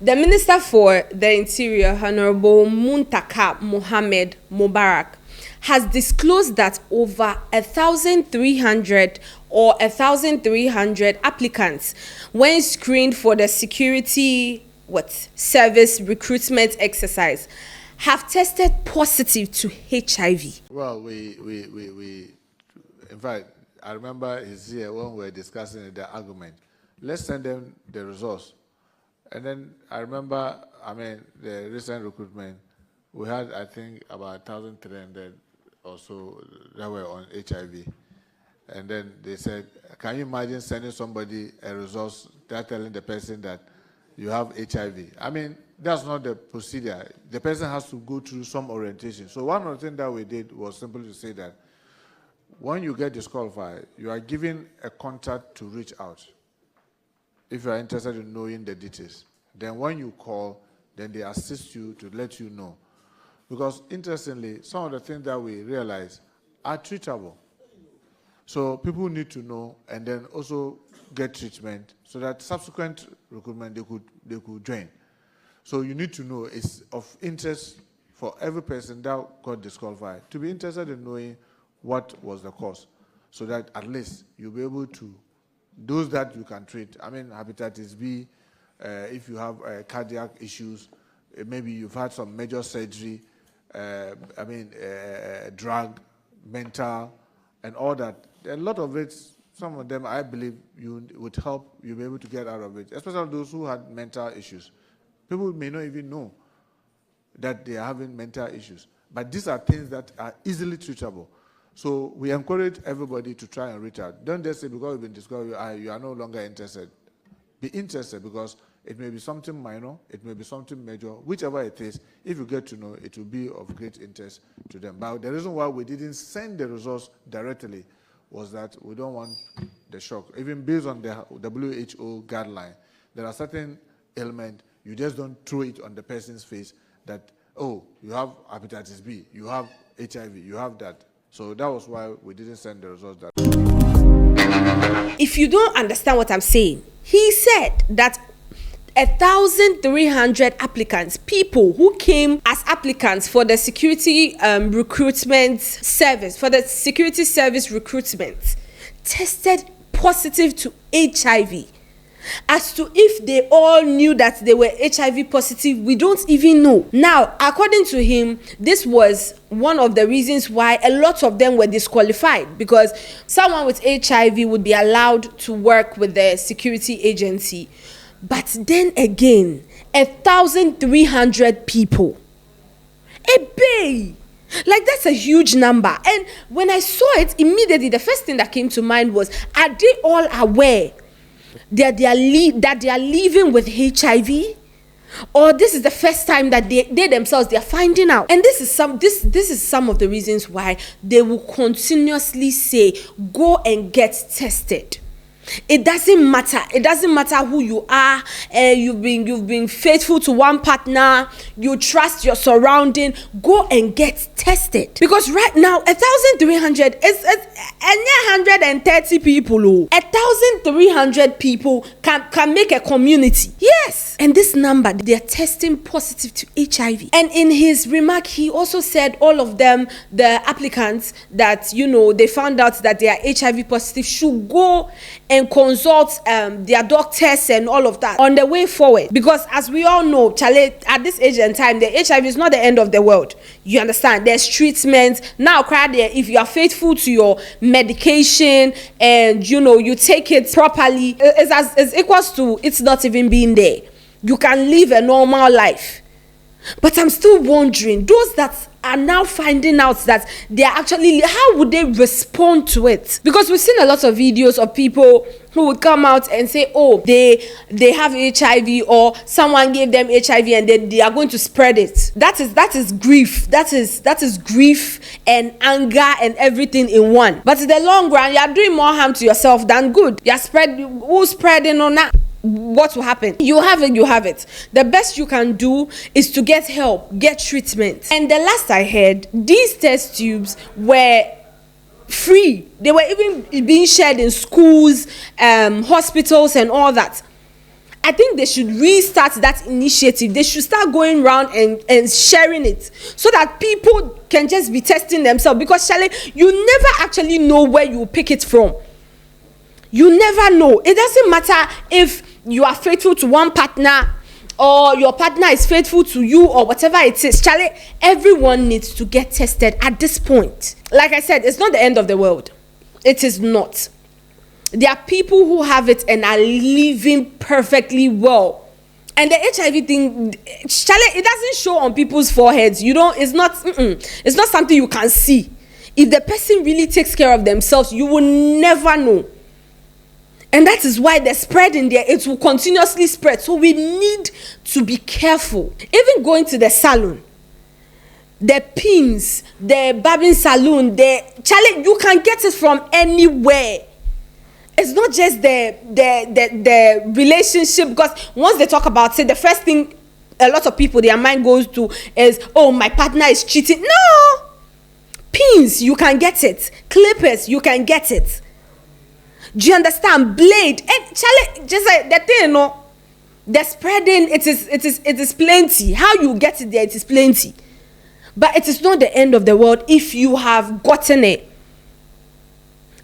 The Minister for the Interior, Honorable Muntaka Mohammed Mubarak, has disclosed that over 1,300 applicants, when screened for the security service recruitment exercise, have tested positive to HIV. Well, we in fact, I remember it's here when we were discussing the argument. Let's send them the results. And then I remember, the recent recruitment, we had, I think, about 1,300 or so that were on HIV. And then they said, can you imagine sending somebody a resource, they're telling the person that you have HIV? That's not the procedure. The person has to go through some orientation. So one of the things that we did was simply to say that when you get disqualified, you are given a contact to reach out if you are interested in knowing the details. Then when you call, then they assist you to let you know. Because interestingly, some of the things that we realize are treatable. So people need to know and then also get treatment so that subsequent recruitment they could join. So you need to know it's of interest for every person that got disqualified to be interested in knowing what was the cause, so that at least you'll be able to, those that you can treat, hepatitis B, if you have cardiac issues, maybe you've had some major surgery, drug, mental, and all that. A lot of it, some of them, I believe, you would help you be able to get out of it, especially those who had mental issues. People may not even know that they are having mental issues, but these are things that are easily treatable. So we encourage everybody to try and reach out. Don't just say because you've been discovered, you are no longer interested. Be interested, because it may be something minor, it may be something major, whichever it is. If you get to know, it will be of great interest to them. But the reason why we didn't send the results directly was that we don't want the shock. Even based on the WHO guideline, there are certain ailments, you just don't throw it on the person's face that, oh, you have hepatitis B, you have HIV, you have that. So that was why we didn't send the results. If you don't understand what I'm saying, he said that 1,300 applicants, people who came as applicants for the security recruitment service, for the security service recruitment, tested positive to HIV. As to if they all knew that they were HIV positive, we don't even know. Now, according to him, this was one of the reasons why a lot of them were disqualified, because someone with HIV would be allowed to work with the security agency. But then again, 1,300 people. That's a huge number. And when I saw it, immediately the first thing that came to mind was, are they all aware that they are living with HIV, or this is the first time that they themselves are finding out? And this is some of the reasons why they will continuously say, go and get tested. It doesn't matter who you are. You've been faithful to one partner. You trust your surrounding. Go and get tested, because right now 1,300 is 130 people. 1,300 people can make a community. Yes, and this number, they are testing positive to HIV. And in his remark, he also said all of them, the applicants that they found out that they are HIV positive, should go and consult their doctors and all of that on the way forward. Because as we all know, Charley, at this age and time, the HIV is not the end of the world. You understand? There's treatment. Now, if you are faithful to your medication and, you take it properly, it's equals to it's not even being there. You can live a normal life. But I'm still wondering, those that are now finding out that they are actually, how would they respond to it? Because we've seen a lot of videos of people who would come out and say, oh, they have HIV, or someone gave them HIV and they are going to spread it. That is grief. That is grief and anger and everything in one. But in the long run, you are doing more harm to yourself than good. Who's spreading or not? What will happen? You have it. The best you can do is to get help, get treatment. And the last I heard, these test tubes were free. They were even being shared in schools, hospitals, and all that. I think they should restart that initiative. They should start going around and sharing it so that people can just be testing themselves. Because, Charley, you never actually know where you pick it from. You never know. It doesn't matter if you are faithful to one partner or your partner is faithful to you or whatever it is. Charley, everyone needs to get tested at this point. Like I said, it's not the end of the world. It is not. There are people who have it and are living perfectly well. And the HIV thing, Charley, it doesn't show on people's foreheads. It's not something you can see. If the person really takes care of themselves, you will never know. And that is why the spread in there, it will continuously spread. So we need to be careful. Even going to the salon, the pins, the barbing salon, Charley, you can get it from anywhere. It's not just the relationship, because once they talk about it, the first thing a lot of people, their mind goes to is, oh, my partner is cheating. No! Pins, you can get it. Clippers, you can get it. Do you understand? Blade. And Charley, just like the thing, the spreading, it is plenty. How you get it there, it is plenty. But it is not the end of the world if you have gotten it.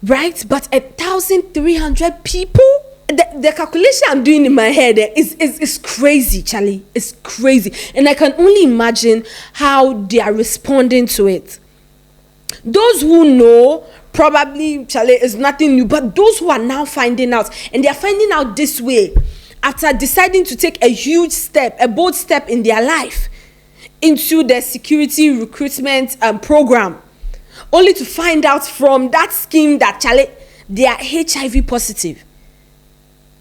Right? But 1,300 people? The calculation I'm doing in my head is crazy, Charley. It's crazy. And I can only imagine how they are responding to it. Those who know, probably, Charley, is nothing new. But those who are now finding out, and they are finding out this way, after deciding to take a huge step, a bold step in their life, into the security recruitment program, only to find out from that scheme that, Charley, they are HIV positive.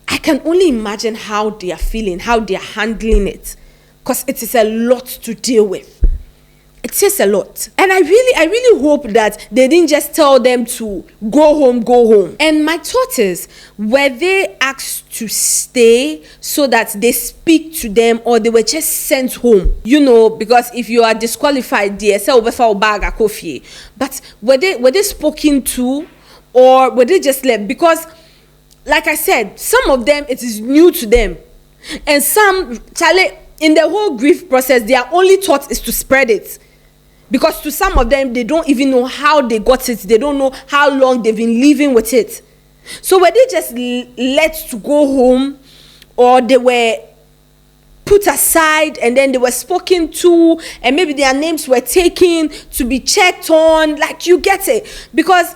I can only imagine how they are feeling, how they are handling it, because it is a lot to deal with. It is a lot. And I really hope that they didn't just tell them to go home. And my thought is, were they asked to stay so that they speak to them, or they were just sent home? Because if you are disqualified, but were they spoken to, or were they just left? Because, like I said, some of them, it is new to them. And some, Charley, in the whole grief process, their only thought is to spread it. Because to some of them, they don't even know how they got it. They don't know how long they've been living with it. So were they just let to go home, or they were put aside and then they were spoken to, and maybe their names were taken to be checked on? Like, you get it? Because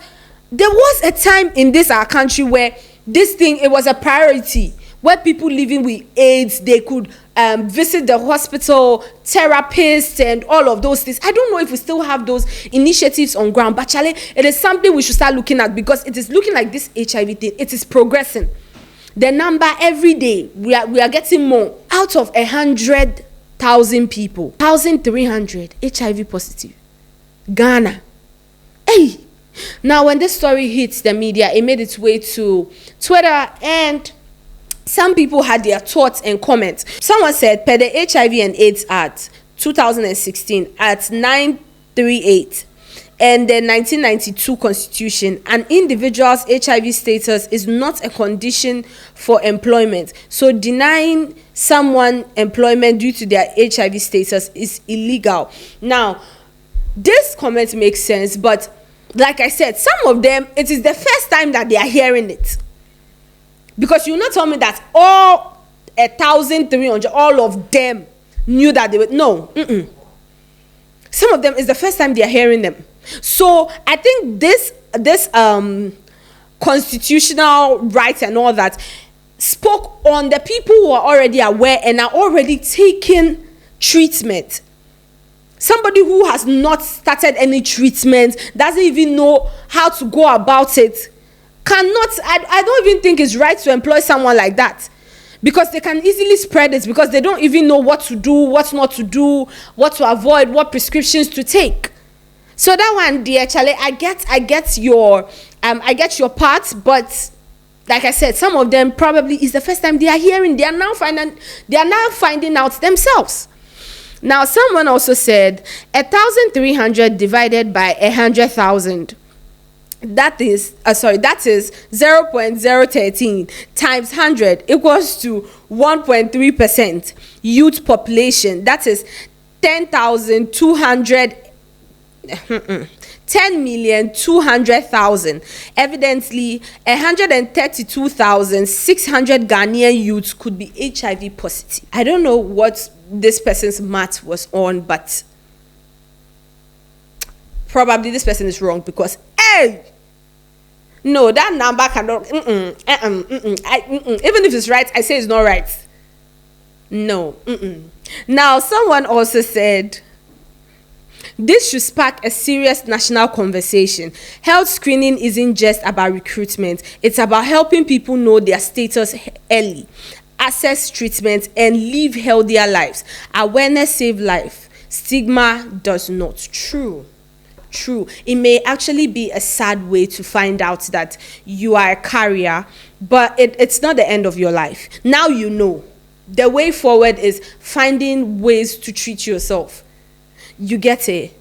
there was a time in our country where this thing, it was a priority, where people living with AIDS, they could visit the hospital, therapists, and all of those things. I don't know if we still have those initiatives on ground, but Charley, it is something we should start looking at, because it is looking like this HIV thing, it is progressing. The number every day, we are getting more. Out of 100,000 people, 1,300 HIV positive. Ghana. Hey! Now, when this story hits the media, it made its way to Twitter, and some people had their thoughts and comments. Someone said, per the HIV and AIDS Act 2016 at 938 and the 1992 Constitution, an individual's HIV status is not a condition for employment. So denying someone employment due to their HIV status is illegal. Now, this comment makes sense, but like I said, some of them, it is the first time that they are hearing it. Because you not tell me that all 1,300, all of them knew that they were. No. Some of them is the first time they are hearing them. So I think this constitutional rights and all that spoke on the people who are already aware and are already taking treatment. Somebody who has not started any treatment, doesn't even know how to go about it, I don't even think it's right to employ someone like that, because they can easily spread it, because they don't even know what to do, what not to do, what to avoid, what prescriptions to take. So that one, dear Charley, I get your part, but like I said, some of them probably is the first time they are hearing. They are now finding out themselves. Now, someone also said 1,300 divided by 100,000. that is 0.013 times 100 equals to 1.3% youth population. That is 10,200,000. Evidently, 132,600 Ghanaian youths could be HIV positive. I don't know what this person's math was on, but probably this person is wrong, because no, that number cannot. Even if it's right, I say it's not right. No. Now, someone also said this should spark a serious national conversation. Health screening isn't just about recruitment, it's about helping people know their status early, access treatment, and live healthier lives. Awareness saves life, stigma does not. True. It may actually be a sad way to find out that you are a carrier, but it's not the end of your life. Now you know. The way forward is finding ways to treat yourself. You get it?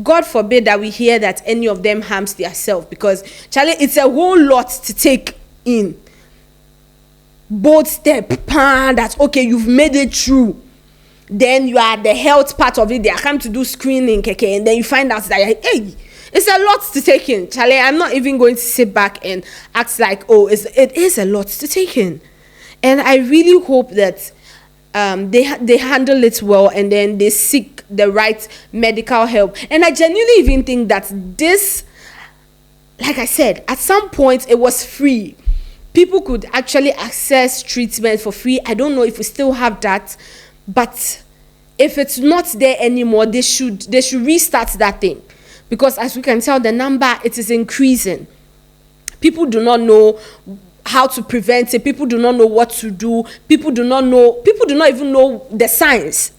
God forbid that we hear that any of them harms themselves, because Charley, it's a whole lot to take in. Bold step, that's okay, you've made it through. Then you are the health part of it. They are come to do screening, and then you find out that it's a lot to take in. Charley, I'm not even going to sit back and act like, it is a lot to take in. And I really hope that they handle it well, and then they seek the right medical help. And I genuinely even think that this, like I said, at some point it was free. People could actually access treatment for free. I don't know if we still have that, but if it's not there anymore, they should restart that thing, because as we can tell, the number, it is increasing. People do not know how to prevent it. People do not know what to do. People do not even know the science.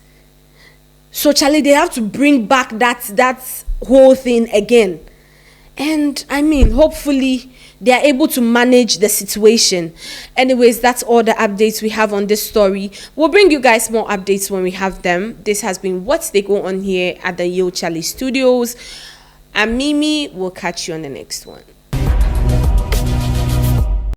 So Charley, they have to bring back that whole thing again. And I mean, hopefully they are able to manage the situation. Anyways, that's all the updates we have on this story. We'll bring you guys more updates when we have them. This has been What's They Go On here at the Yo Charley Studios. And Mimi will catch you on the next one.